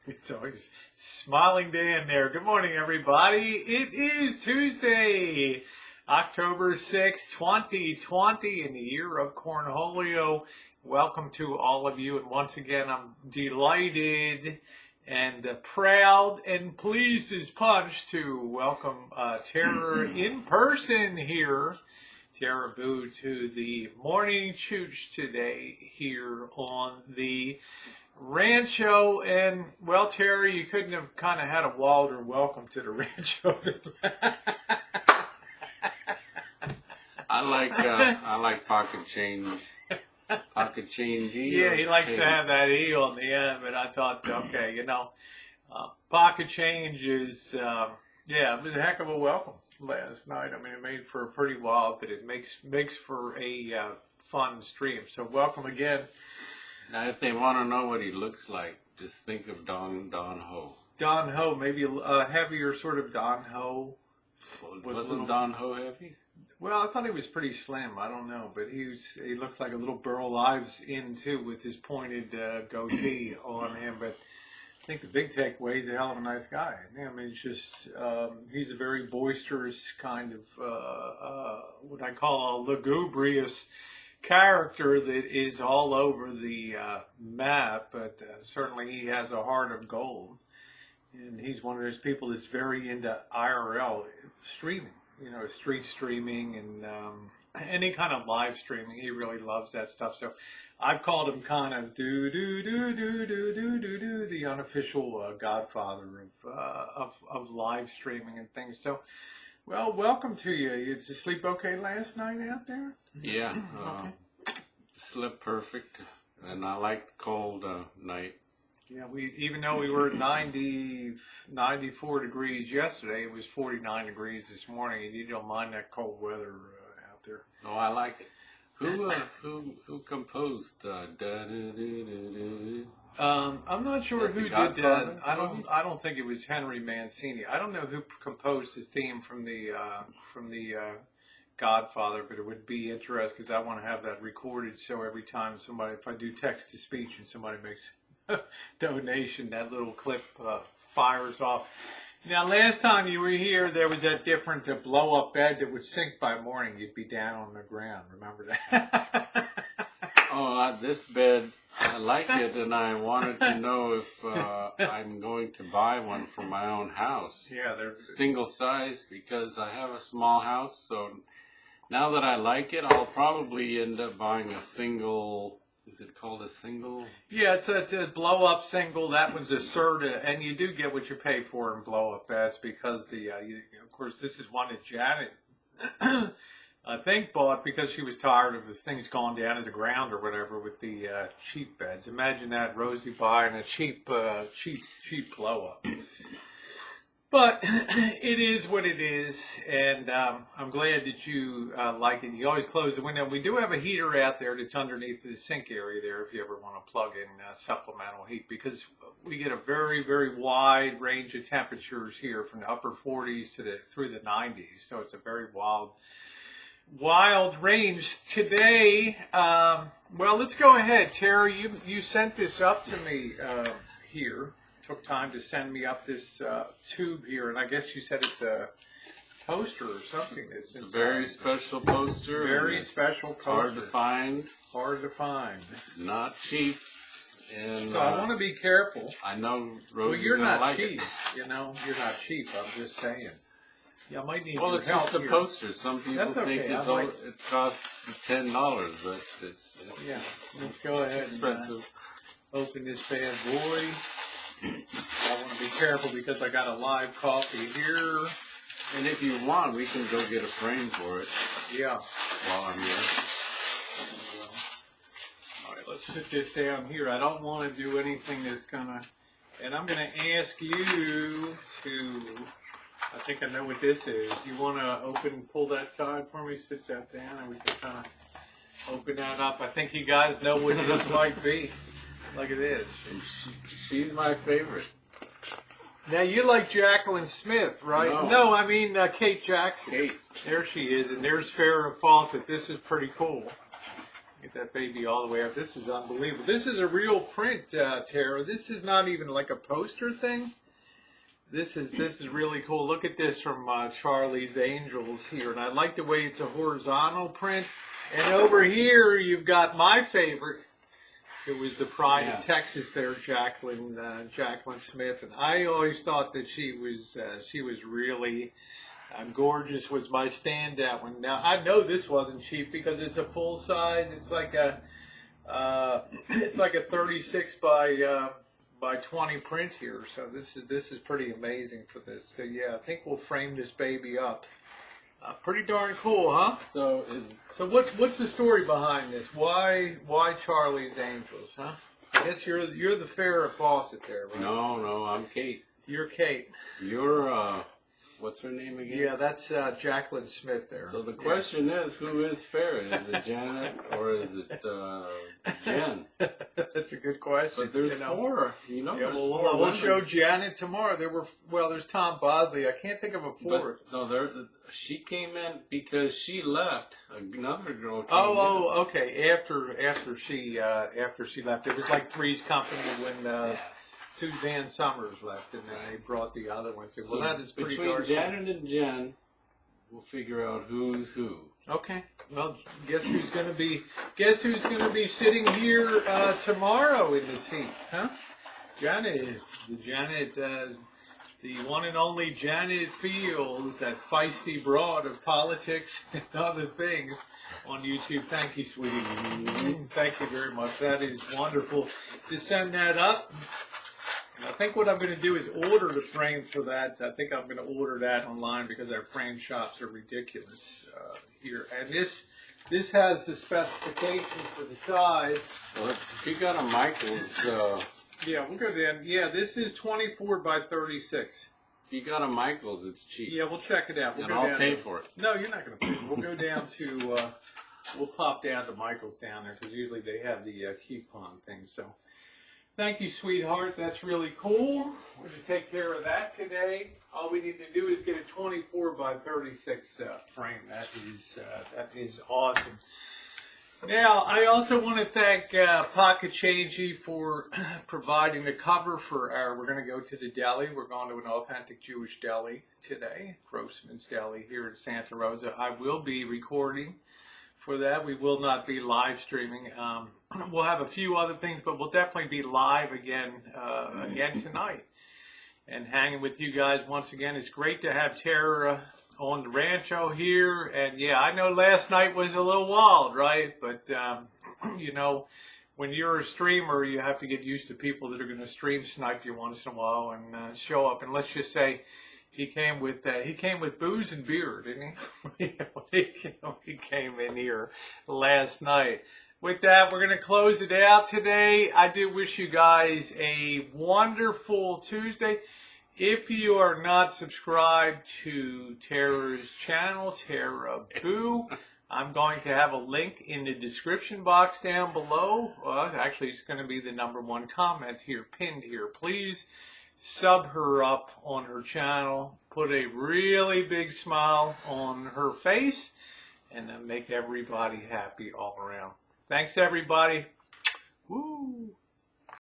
It's always Smiling Dan there. Good morning, everybody. It is Tuesday, October 6, 2020, in the year of Cornholio. Welcome to all of you. And once again, I'm delighted and proud and pleased as punch to welcome Tera in person here. Tera Boo to the morning chooch today here on the Rancho. And well, Tera, you couldn't have kind of had a wilder welcome to the Rancho. I like pocket change. Pocket change. Yeah, he likes to have that E on the end, but I thought, okay, pocket change is, it was a heck of a welcome last night. I mean, it made for a pretty wild, but it makes for a fun stream. So welcome again. Now, if they want to know what he looks like, just think of Don Ho. Don Ho, maybe a heavier sort of Don Ho. Wasn't Don Ho heavy? Well, I thought he was pretty slim. I don't know, but he looks like a little Burl Ives in too with his pointed goatee on him. But I think the big takeaway, he's a hell of a nice guy. I mean, it's just he's a very boisterous kind of what I call a lugubrious character that is all over the map, but certainly he has a heart of gold. And he's one of those people that's very into IRL streaming, street streaming and any kind of live streaming. He really loves that stuff. So I've called him kind of the unofficial godfather of live streaming and things. So, well, welcome to you. Did you sleep okay last night out there? Yeah, slept perfect, and I like the cold night. Yeah, even though we were at 94 degrees yesterday, it was 49 degrees this morning, and you don't mind that cold weather out there. Oh, I like it. Who composed I'm not sure who did that. I don't think it was Henry Mancini. I don't know who composed his theme from the Godfather, but it would be interesting because I want to have that recorded. So every time if I do text to speech and somebody makes a donation, that little clip fires off. Now, last time you were here, there was that different blow-up bed that would sink by morning. You'd be down on the ground. Remember that? This bed, I like it, and I wanted to know if I'm going to buy one for my own house. Yeah, they're single size because I have a small house. So now that I like it, I'll probably end up buying a single. Is it called a single? Yeah, it's a blow-up single. That one's a Serta, and you do get what you pay for in blow-up beds because of course, this is one that Janet, I think, bought because she was tired of this thing's gone down to the ground or whatever with the cheap beds. Imagine that, Rosie buying a cheap blow-up. But it is what it is, and I'm glad that you like it. You always close the window. We do have a heater out there that's underneath the sink area there if you ever want to plug in supplemental heat, because we get a very, very wide range of temperatures here from the upper 40s through the 90s. So it's a very wild range today. Well, let's go ahead. Tera, you sent this up to me here. Took time to send me up this tube here, and I guess you said it's a poster or something. It's a very special poster. Very special poster. Hard to find. Hard to find. Not cheap. And so I want to be careful. I know Rosie. Well, you're not like cheap. It. You're not cheap. I'm just saying. Yeah, I might need well, your it's help just a here. Poster. Some people think it costs $10, but it's yeah. Let's go ahead. Expensive. And open this bad boy. I want to be careful because I got a live coffee here. And if you want, we can go get a frame for it. Yeah. While I'm here. All right, let's sit this down here. I don't want to do anything that's gonna. And I'm gonna ask you to. I think I know what this is. You want to pull that side for me? Sit that down, and we can kind of open that up. I think you guys know what this might be. Look at this. She's my favorite. Now, you like Jacqueline Smith, right? No, I mean Kate Jackson. Kate. There she is, and there's Farrah Fawcett. This is pretty cool. Get that baby all the way up. This is unbelievable. This is a real print, Tara. This is not even like a poster thing. This is really cool. Look at this from Charlie's Angels here, and I like the way it's a horizontal print. And over here, you've got my favorite. It was the Pride of Texas there, Jacqueline Smith, and I always thought that she was really gorgeous. Was my standout one. Now I know this wasn't cheap because it's a full size. It's like a 36 by 20 print here. So this is pretty amazing for this. So yeah, I think we'll frame this baby up. Pretty darn cool, huh? So what's the story behind this? Why Charlie's Angels, huh? I guess you're the fair Fawcett there, right? No, I'm Kate. You're Kate. You're what's her name again? Yeah, that's Jacqueline Smith there. So the question is, who is fair? Is it Janet or is it Jen? That's a good question. But there's four. You know, yeah, there's four. We'll show Janet tomorrow. There's Tom Bosley. I can't think of a fourth. But, no, she came in because she left. Another girl came in. Oh, okay. After she left, it was like Three's Company when Suzanne Summers left, and then they brought the other ones. Well, So that is pretty between dark. Janet and Jen, we'll figure out who's who. Okay. Well, guess who's going to be sitting here tomorrow in the seat, huh? Janet, the one and only Janet Fields, that feisty broad of politics and other things on YouTube. Thank you, sweetie. Thank you very much. That is wonderful to send that up. And I think what I'm going to do is order the frame for that. I think I'm going to order that online because our frame shops are ridiculous here. And this has the specification for the size. Well, if you got a Michaels, Yeah, we'll go down. Yeah, this is 24 by 36. if you got a Michaels, it's cheap. Yeah, we'll check it out. We'll And go I'll down pay to- for it. No, you're not going to pay. We'll go down to, we'll pop down to Michael's down there because usually they have the coupon thing. So thank you, sweetheart. That's really cool. We're going to take care of that today. All we need to do is get a 24 by 36 frame. That is awesome. Now, I also want to thank Pocket Changey for providing the cover for we're going to go to the deli. We're going to an authentic Jewish deli today, Grossman's Deli here in Santa Rosa. I will be recording for that. We will not be live streaming. We'll have a few other things, but we'll definitely be live again tonight and hanging with you guys once again. It's great to have Tera on the Rancho here, and yeah, I know last night was a little wild, right? But you know, when you're a streamer, you have to get used to people that are going to stream snipe you once in a while and show up. And let's just say he came with booze and beer, didn't he? He came in here last night. With that, we're going to close it out today. I do wish you guys a wonderful Tuesday. If you are not subscribed to Tera's channel, Tera Boo, I'm going to have a link in the description box down below. Actually, it's going to be the #1 comment here, pinned here. Please sub her up on her channel. Put a really big smile on her face, and then make everybody happy all around. Thanks, everybody. Woo!